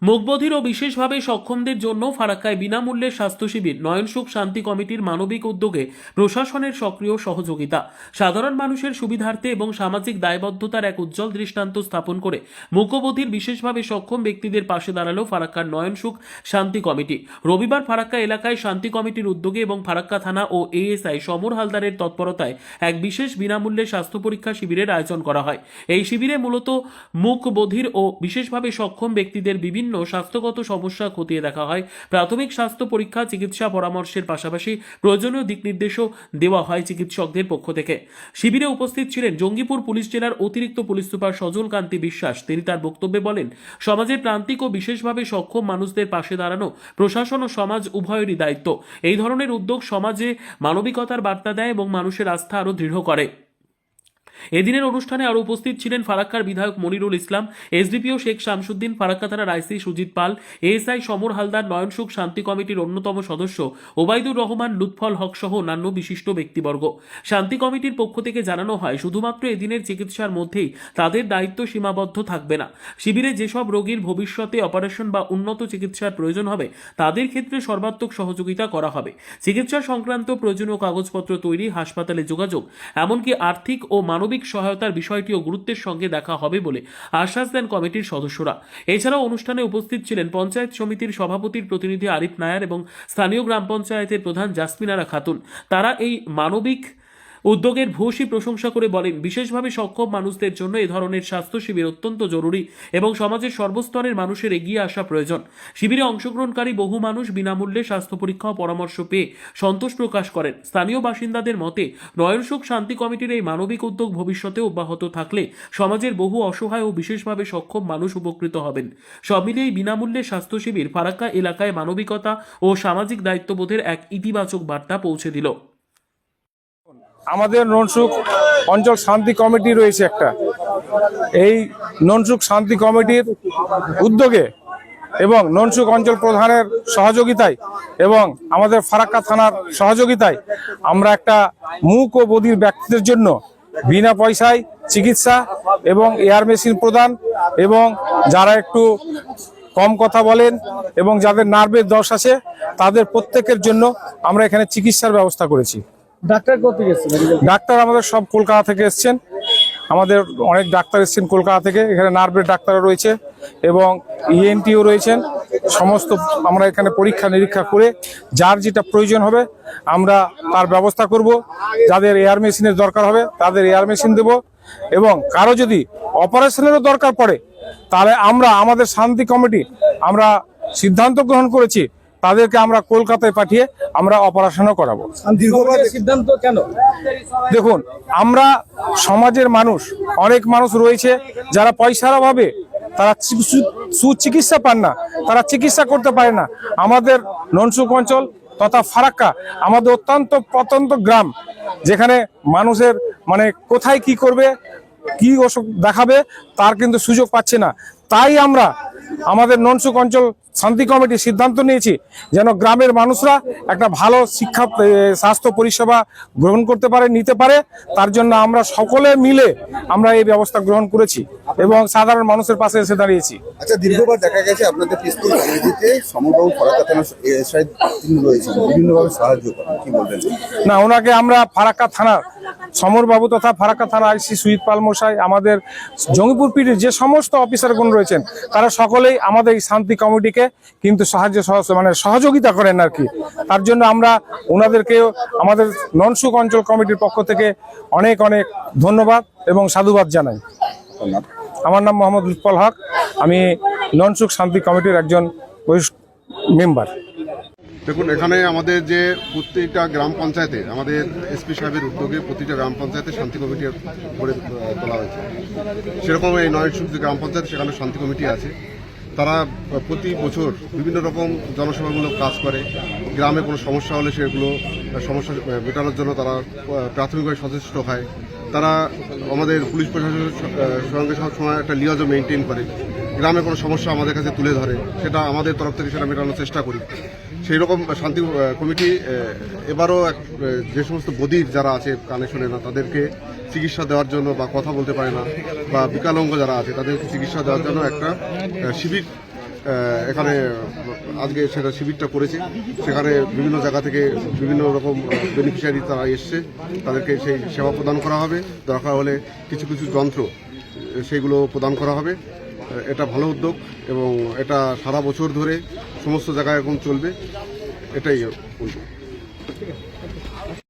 মুকবধির ও বিশেষভাবে সক্ষমদের জন্য ফারাক্কায় বিনামূল্যে স্বাস্থ্য শিবির, নয়নসুখ শান্তি কমিটির মানবিক উদ্যোগে প্রশাসনের সক্রিয় সহযোগিতা, সাধারণ মানুষের সুবিধার্থে এবং সামাজিক দায়বদ্ধতার এক উজ্জ্বল দৃষ্টান্ত স্থাপন করে মুকবধির বিশেষভাবে সক্ষম ব্যক্তিদের পাশে দাঁড়ালো ফারাক্কার নয়নসুখ শান্তি কমিটি। রবিবার ফারাক্কা এলাকায় শান্তি কমিটির উদ্যোগে এবং ফারাক্কা থানা ও এএসআই সমর হালদারের তৎপরতায় এক বিশেষ বিনামূল্যে স্বাস্থ্য পরীক্ষা শিবিরের আয়োজন করা হয়। এই শিবিরে মূলত মুকবধির ও বিশেষভাবে সক্ষম ব্যক্তিদের বিভিন্ন স্বাস্থ্যগত সমস্যা খতিয়ে দেখা হয়। প্রাথমিক স্বাস্থ্য পরীক্ষা, চিকিৎসা পরামর্শের পাশাপাশি প্রয়োজনীয় দিক নির্দেশও দেওয়া হয় চিকিৎসকদের পক্ষ থেকে। শিবিরে উপস্থিত ছিলেন জঙ্গিপুর পুলিশ জেলার অতিরিক্ত পুলিশ সুপার সজল কান্তি বিশ্বাস। তিনি তার বক্তব্যে বলেন, সমাজের প্রান্তিক ও বিশেষভাবে সক্ষম মানুষদের পাশে দাঁড়ানো প্রশাসন ও সমাজ উভয়েরই দায়িত্ব। এই ধরনের উদ্যোগ সমাজে মানবিকতার বার্তা দেয় এবং মানুষের আস্থা আরও দৃঢ় করে। এদিনের অনুষ্ঠানে আরও উপস্থিত ছিলেন ফারাক্কার বিধায়ক মনিরুল ইসলাম, এসডিপিও শেখ শামসুদ্দিন, ফারাক্কা থানার আইসি সুজিত পাল, এএসআই সমর হালদার, নয়নসুখ শান্তি কমিটির অন্যতম সদস্য ওবায়দুর রহমান, লুৎফল হক সহ অন্যান্য বিশিষ্ট ব্যক্তিবর্গ। শান্তি কমিটির পক্ষ থেকে জানানো হয়, শুধুমাত্র এদিনের চিকিৎসার মধ্যেই তাদের দায়িত্ব সীমাবদ্ধ থাকবে না। শিবিরে যেসব রোগীর ভবিষ্যতে অপারেশন বা উন্নত চিকিৎসার প্রয়োজন হবে তাদের ক্ষেত্রে সর্বাত্মক সহযোগিতা করা হবে। চিকিৎসা সংক্রান্ত প্রয়োজনীয় কাগজপত্র তৈরি, হাসপাতালে যোগাযোগ, এমনকি আর্থিক ও মানবিক সহায়তার বিষয়টিও গুরুত্বের সঙ্গে দেখা হবে বলে আশ্বাস দেন কমিটির সদস্যরা। এছাড়াও অনুষ্ঠানে উপস্থিত ছিলেন পঞ্চায়েত সমিতির সভাপতির প্রতিনিধি আরিফ নায়ার এবং স্থানীয় গ্রাম পঞ্চায়েতের প্রধান জাসমিনারা খাতুন। তারা এই মানবিক উদ্যোগের ভূয়সী প্রশংসা করে বলেন, বিশেষভাবে সক্ষম মানুষদের জন্য এ ধরনের স্বাস্থ্য শিবির অত্যন্ত জরুরি এবং সমাজের সর্বস্তরের মানুষের এগিয়ে আসা প্রয়োজন। শিবিরে অংশগ্রহণকারী বহু মানুষ বিনামূল্যে স্বাস্থ্য পরীক্ষা ও পরামর্শ পেয়ে সন্তোষ প্রকাশ করেন। স্থানীয় বাসিন্দাদের মতে, নয়নসুখ শান্তি কমিটির এই মানবিক উদ্যোগ ভবিষ্যতে অব্যাহত থাকলে সমাজের বহু অসহায় ও বিশেষভাবে সক্ষম মানুষ উপকৃত হবেন। সব মিলিয়ে বিনামূল্যে স্বাস্থ্য শিবির ফারাক্কা এলাকায় মানবিকতা ও সামাজিক দায়িত্ববোধের এক ইতিবাচক বার্তা পৌঁছে দিল। আমাদের ননসুখ অঞ্চল শান্তি কমিটি রয়েছে একটা, এই ননসুখ শান্তি কমিটির উদ্যোগে এবং ননসুখ অঞ্চল প্রধানের সহযোগিতায় এবং আমাদের ফারাক্কা থানার সহযোগিতায় আমরা একটা মুক ও বধির ব্যক্তিদের জন্য বিনা পয়সায় চিকিৎসা এবং এয়ার মেশিন প্রদান এবং যারা একটু কম কথা বলেন এবং যাদের নার্ভের দোষ আছে তাদের প্রত্যেকের জন্য আমরা এখানে চিকিৎসার ব্যবস্থা করেছি। ডাক্তার করতে গেছেন? ডাক্তার আমাদের সব কলকাতা থেকে এসছেন, আমাদের অনেক ডাক্তার এসছেন কলকাতা থেকে। এখানে নার্ভের ডাক্তারও রয়েছে এবং ইএনটিও রয়েছেন। সমস্ত আমরা এখানে পরীক্ষা নিরীক্ষা করে যার যেটা প্রয়োজন হবে আমরা তার ব্যবস্থা করব। যাদের এয়ার মেশিনের দরকার হবে তাদের এয়ার মেশিন দেব এবং কারো যদি অপারেশনেরও দরকার পড়ে তাহলে আমরা আমাদের শান্তি কমিটি আমরা সিদ্ধান্ত গ্রহণ করেছি তাদেরকে আমরা কলকাতায় পাঠিয়ে আমরা অপারেশনও করাবো। সিদ্ধান্ত কেন? দেখুন, আমরা সমাজের মানুষ, অনেক মানুষ রয়েছে যারা পয়সার অভাবে তারা সুচিকিৎসা পান না, তারা চিকিৎসা করতে পারে না। আমাদের ননসুখ অঞ্চল তথা ফারাক্কা আমাদের অত্যন্ত প্রত্যন্ত গ্রাম, যেখানে মানুষের মানে কোথায় কি করবে, কি অসুখ দেখাবে তার কিন্তু সুযোগ পাচ্ছে না। তাই আমরা আমাদের ননসুখ অঞ্চল শান্তি কমিটি সিদ্ধান্ত নিয়েছি যেন গ্রামের মানুষরা একটা ভালো শিক্ষা স্বাস্থ্য পরিষেবা গ্রহণ করতে পারে, নিতে পারে। তার জন্য আমরা সকলে মিলে আমরা এই ব্যবস্থা গ্রহণ করেছি এবং সাধারণ মানুষের পাশে এসে দাঁড়িয়েছি। আচ্ছা, দীর্ঘবার দেখা গেছে আপনাদের পিস্তল কমিটিতে সমরবাবু ফারাক্কা থানার এসআই তিনি রয়েছেন, বিভিন্নভাবে সাহায্য করেন, কি বলবেন? না, ওনাকে আমরা ফারাক্কা থানার সমরবাবু তথা ফারাক্কা থানা আইসি সুজিত পাল মশাই, আমাদের জঙ্গিপুর পিডির যে সমস্ত অফিসারগণ রয়েছেন তারা সকলেই আমাদের এই শান্তি কমিটিকে কিন্তু সহযোগিতা করেন আর কি। তার জন্য আমরা ওনাদেরকেও আমাদের ননসুখ অঞ্চল কমিটির পক্ষ থেকে অনেক অনেক ধন্যবাদ এবং সাধুবাদ জানাই। আমার নাম মোহাম্মদ লুৎফল হক, আমি ননসুখ শান্তি কমিটির একজন মেম্বার। দেখুন, এখানে আমাদের যে প্রত্যেকটা গ্রাম পঞ্চায়েতে আমাদের এসপি সাহেবের উদ্যোগে প্রতিটা গ্রাম পঞ্চায়েতে শান্তি কমিটি করে তোলা হয়েছে। সেরকম এই নয়নসুখ যে গ্রাম পঞ্চায়েত সেখানে শান্তি কমিটি আছে। তারা প্রতি বছর বিভিন্ন রকম জনসেবামূলক কাজ করে। গ্রামে কোনো সমস্যা হলে সেগুলো সমস্যা মেটানোর জন্য তারা প্রাথমিকভাবে সচেষ্ট হয়। তারা আমাদের পুলিশ প্রশাসনের সঙ্গে সবসময় একটা লিয়াজও মেনটেন করে। গ্রামে কোনো সমস্যা আমাদের কাছে তুলে ধরে, সেটা আমাদের তরফ থেকে সেটা মেটানোর চেষ্টা করি। সেই রকম শান্তি কমিটি এবারও যে সমস্ত বধির যারা আছে, কানে শোনে না, তাদেরকে চিকিৎসা দেওয়ার জন্য বা কথা বলতে পারে না বা বিকলাঙ্গ যারা আছে তাদেরকে চিকিৎসা দেওয়ার জন্য একটা শিবির এখানে আজকে সেটা শিবিরটা করেছে। সেখানে বিভিন্ন জায়গা থেকে বিভিন্ন রকম বেনিফিশিয়ারি তারা এসছে, তাদেরকে সেই সেবা প্রদান করা হবে। দরকার হলে কিছু কিছু যন্ত্র সেইগুলো প্রদান করা হবে। এটা ভালো উদ্যোগ এবং এটা সারা বছর ধরে সমস্ত জায়গায় এরকম চলবে, এটাই বলবো।